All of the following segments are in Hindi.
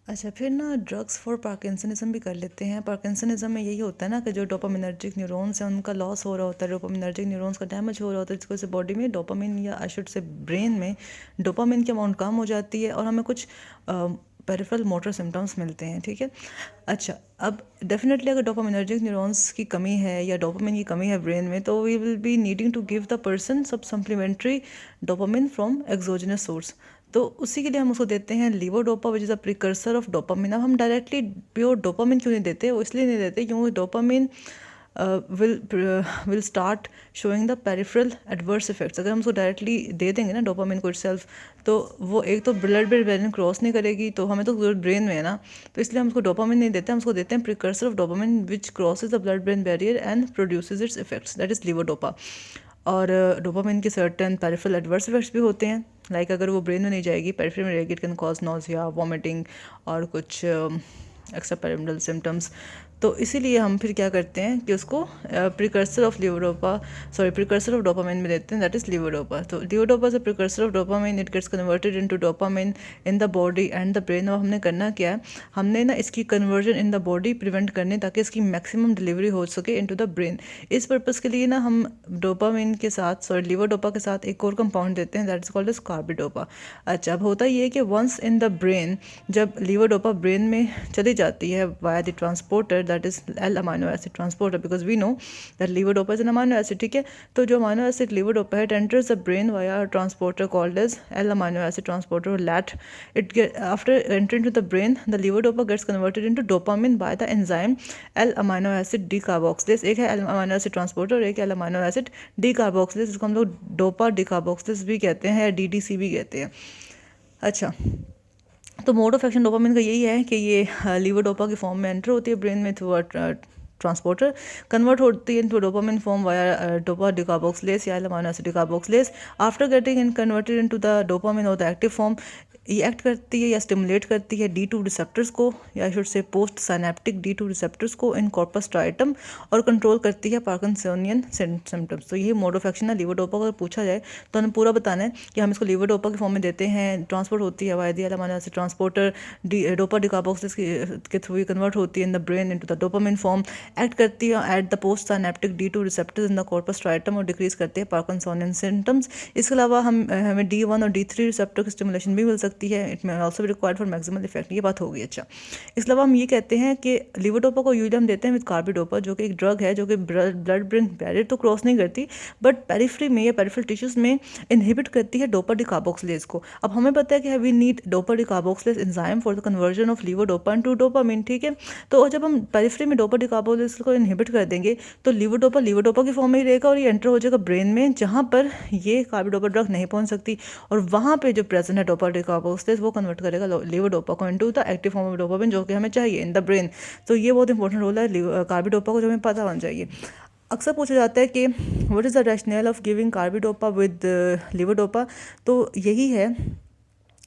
अच्छा, फिर ना ड्रग्स फॉर पार्किंसनिज्म भी कर लेते हैं। पार्किंसनिज्म में यही होता है ना कि जो डोपामिनर्जिक न्यूरॉन्स हैं उनका लॉस हो रहा होता है, डोपामिनर्जिक न्यूरॉन्स का डैमेज हो रहा होता है, जिसकी वजह से बॉडी में डोपामिन या आई शुड से ब्रेन में डोपामिन की अमाउंट कम हो जाती है और हमें कुछ पेरिफेरल मोटर सिम्टम्स मिलते हैं। ठीक है। अच्छा, अब डेफिनेटली अगर डोपामिनर्जिक न्यूरॉन्स की कमी है या डोपामिन की कमी है ब्रेन में, तो we will be needing to give the person sub supplementary dopamine from exogenous source. तो उसी के लिए हम उसको देते हैं levodopa which is a precursor of dopamine. अब हम डायरेक्टली प्योर डोपामिन क्यों नहीं देते, वो इसलिए नहीं देते क्योंकि dopamine will start showing the peripheral adverse effects. अगर हम उसको डायरेक्टली दे देंगे ना डोपामिन को इटसेल्फ, तो वो एक तो ब्लड ब्रेन क्रॉस नहीं करेगी, तो हमें तो ब्रेन में है ना, तो इसलिए हम उसको डोपामिन नहीं देते, हम उसको देते हैं precursor of dopamine which crosses the blood brain barrier and produces it's effects, that is levodopa. और डोपामिन के सर्टन पेरिफेरल एडवर्स इफेक्ट्स भी होते हैं, लाइक अगर वो ब्रेन में नहीं जाएगी, पेरिफेरल में रहेगी, it can cause nausea, vomiting और कुछ एक्स्ट्रा पैरामिडल सिम्टम्स। तो इसीलिए हम फिर क्या करते हैं कि उसको precursor of levodopa, sorry precursor of dopamine में देते हैं, दैट इज लीवोडोपा। तो levodopa is a precursor of dopamine, it gets converted into dopamine in the body and the brain. अब हमने करना क्या है, हमने ना इसकी conversion in the body prevent करने ताकि इसकी मैक्सिमम डिलीवरी हो सके इनटू द ब्रेन। इस पर्पज़ के लिए ना हम डोपामिन के साथ, सॉरी लीवोडोपा के साथ एक और कंपाउंड देते हैं, that is called as carbidopa. अच्छा, अब होता ये है कि वंस इन द ब्रेन, जब लीवोडोपा ब्रेन में चली जाती है via the transporter, that is L amino acid transporter, because we know that levodopa is an amino acid. ठीक है। तो जो अमाइनो एसिड लीवोडोपा है, it enters the brain via transporter called as L amino acid transporter LAT. After entering to the brain, the levodopa gets converted into dopamine by the enzyme L amino acid decarboxylase. एक है एल अमाइनो एसिड ट्रांसपोर्टर, एक एल अमाइनो एसिड डीकार्बोक्सिलेज, जिसको हम लोग डोपा डीकार्बोक्सिलेज भी कहते हैं या डीडीसी भी कहते हैं। अच्छा, तो मोड ऑफ एक्शन डोपामिन का यही है कि ये लीवोडोपा की फॉर्म में एंटर होती है ब्रेन में थ्रू ट्रांसपोर्टर, कन्वर्ट होती है into dopamine form via dopa decarboxylase या amino acid decarboxylase. After getting in converted into the dopamine और द एक्टिव फॉर्म, ये एक्ट करती है या स्टिमुलेट करती है D2 रिसेप्टर्स को, या should say post synaptic D2 receptors को इन कॉर्पस स्ट्राइटम, और कंट्रोल करती है पार्किंसोनियन सिम्टम्स। तो ये मोड ऑफ एक्शन है लीवोडोपा को। अगर पूछा जाए तो हमें पूरा बताना है कि हम इसको लीवोडोपा के फॉर्म में देते हैं, ट्रांसपोर्ट होती है via the amino acid transporter, dopa decarboxylase के थ्रू ये कन्वर्ट होती है in the brain into the dopamine form, act करती है at the post synaptic D2 receptors in the corpus striatum और डिक्रीज करते हैं पार्किंसोनियन सिम्टम्स। इसके अलावा हमें D1 और D3 रिसेप्टर की स्टिमुलेशन भी मिल सकती है, it may also be required for maximal effect. ये बात होगी। अच्छा, इसके अलावा हम ये कहते हैं कि लीवोडोपा को यूजली हम देते हैं विद कार्बिडोपा, जो कि एक ड्रग है जो कि ब्लड ब्रेन बैरियर तो क्रॉस नहीं करती, बट पेरिफेरी में या पेरिफेरल टिश्यूज में इनहिबिट करती है डोपा डिकार्बोक्सिलेज को। अब हमें पता है कि we need dopa decarboxylase enzyme for the conversion of levodopa into dopamine. ठीक है। तो जब हम पेरिफेरी में डोपा डिकार्बोक्सिलेज को इनहिबिट कर देंगे, तो लीवोडोपा लीवोडोपा की फॉर्म में ही रहेगा और ये एंटर हो जाएगा ब्रेन में, जहाँ पर ये कार्बिडोपा ड्रग नहीं पहुंच सकती, और वहाँ पे जो प्रेजेंट है डोपा डिकार्बोक्सिलेज वो कन्वर्ट करेगा लीवोडोपा को into the active form of dopamine, जो कि हमें चाहिए इन द ब्रेन। तो ये बहुत इंपॉर्टेंट रोल है कार्बिडोपा को, जो हमें पता होना चाहिए। अक्सर पूछा जाता है कि what is the rational of giving carbidopa with levodopa. तो यही है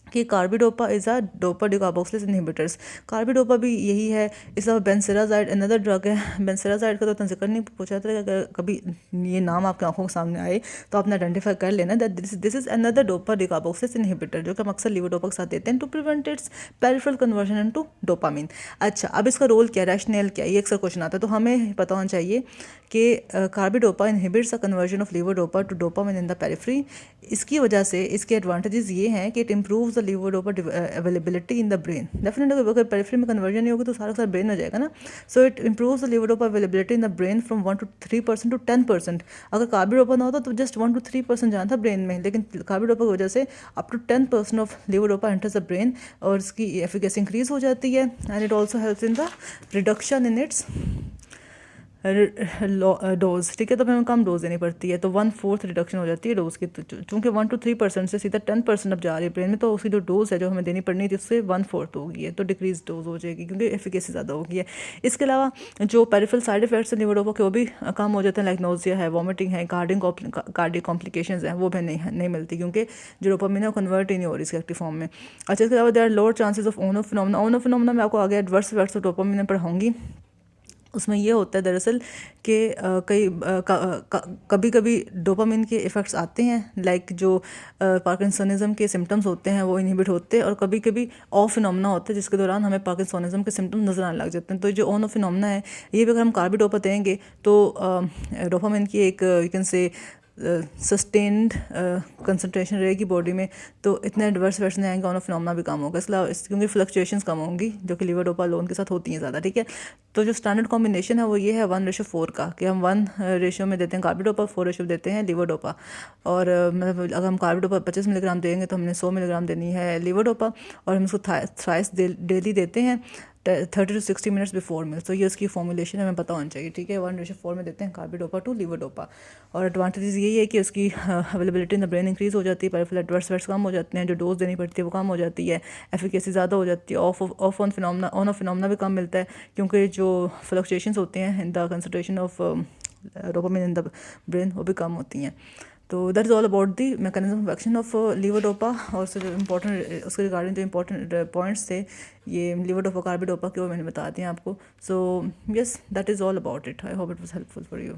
कि carbidopa is a dopa decarboxylase inhibitors. Carbidopa भी यही है। इस अलावा बेंसेराजाइड अनदर ड्रग है। बेंसेराजाइड का तो इतना जिक्र नहीं पूछा था, अगर कभी ये नाम आपकी आंखों के सामने आए तो आपने आइडेंटिफाई कर लेना that this is another dopa decarboxylase inhibitor, जो कि हम अक्सर लीवोडोपा के साथ देते हैं to prevent its peripheral conversion into dopamine. अच्छा, अब इसका रोल क्या, रैशनल क्या, ये अक्सर क्वेश्चन आता है, तो हमें पता होना चाहिए कि carbidopa inhibits the conversion of levodopa to dopamine in the periphery. इसकी वजह से इसके एडवांटेजेस ये हैं कि it improves the levodopa availability in the brain. Definitely अगर पेरिफेरी में कन्वर्जन नहीं होगी तो सारा सारा ब्रेन में जाएगा ना। So it improves the levodopa availability in the brain from 1 to 3% to 10%। अगर कार्बिडोपा ना होता तो जस्ट 1 to 3% जाना था ब्रेन में, लेकिन कार्बिडोपा की वजह से up to 10% of levodopa enters the brain, और इसकी एफिकेसी इंक्रीज हो जाती है, and it also helps in the reduction in its dose. ठीक है। तो हमें कम डोज देनी पड़ती है, तो 1/4 रिडक्शन हो जाती है डोज की। तो चूँकि 1 to 3% से सीधा 10% अब जा रही है ब्रेन में, तो उसकी जो डोज है जो हमें देनी पड़नी थी उससे 1/4 होगी है, तो डिक्रीज डोज हो जाएगी क्योंकि एफिकेसी ज़्यादा होगी है। इसके अलावा जो पेरिफेरल साइड इफेक्ट्स हैं लीवोडोपा के वो भी कम हो जाते हैं, लाइक नोजिया है, वॉमिटिंग है, कार्डियक कॉम्प्लिकेशंस हैं, वो भी नहीं मिलती, क्योंकि जो डोपामिन है वो कन्वर्ट ही नहीं हो रही इसके एक्टिव फॉर्म में। अच्छा, इसके अलावा there are lower chances of on off phenomena. On off phenomena में आपको आगे एडवर्स इफेक्ट्स ऑफ डोपामिन पढ़ाऊंगी, उसमें ये होता है दरअसल कि कभी कभी डोपामिन के इफ़ेक्ट्स आते हैं, लाइक जो पार्किंसोनिज्म के सिम्टम्स होते हैं वो इनहिबिट होते हैं, और कभी कभी ऑफ फिनोमेना होता है जिसके दौरान हमें पार्किंसोनिज्म के सिम्टम्स नज़र आने लग जाते हैं। तो जो ऑन ऑफ फिनोमेना है, ये भी अगर हम कार्बिडोपा देंगे तो डोपामिन की एक you can say sustained concentration रहेगी बॉडी में, तो इतने एडवर्स इफेक्ट्स नहीं आएंगे, ऑन फिनोमेना भी कम होगा, इसलिए क्योंकि फ्लक्चुएशंस कम होंगी जो कि लीवर डोपा लोन के साथ होती हैं ज़्यादा, ठीक है। तो जो स्टैंडर्ड कॉम्बिनेशन है वो ये है 1:4 का, कि हम 1 रेशियो में देते हैं कार्बिडोपा, 4 रेशियो देते हैं लीवोडोपा। और मतलब अगर हम कार्बिडोपा 25 मिलीग्राम देंगे तो हमने 100 मिलीग्राम देनी है लीवोडोपा, और हम इसको थ्राइस डेली देते हैं 30 to 60 मिनट्स बिफोर मील। तो ये उसकी फॉर्मुलेशन हमें पता होनी चाहिए, ठीक है। 1:4 में देते हैं कार्बिडोपा टू लीवोडोपा। और एडवांटेजेस यही है कि उसकी availability in the brain increase हो जाती है, पेरिफेरल एडवर्स इफेक्ट्स कम हो जाते हैं, जो डोज देनी पड़ती है वो कम हो जाती है, एफिकेसी ज़्यादा हो जाती है, of on phenomena on off phenomena भी कम मिलता है, क्योंकि जो फ्लक्चुएशंस होते हैं in the concentration of dopamine in the brain वो भी कम होती हैं। तो that is all about the mechanism of action of levodopa. और उससे जो इंपॉर्टेंट उसके रिगार्डिंग जो इंपॉर्टेंट पॉइंट्स थे ये लीवोडोपा कार्बिडोपा के, वो मैंने बता दिए आपको। So yes, that is all about it. I hope it was helpful for you.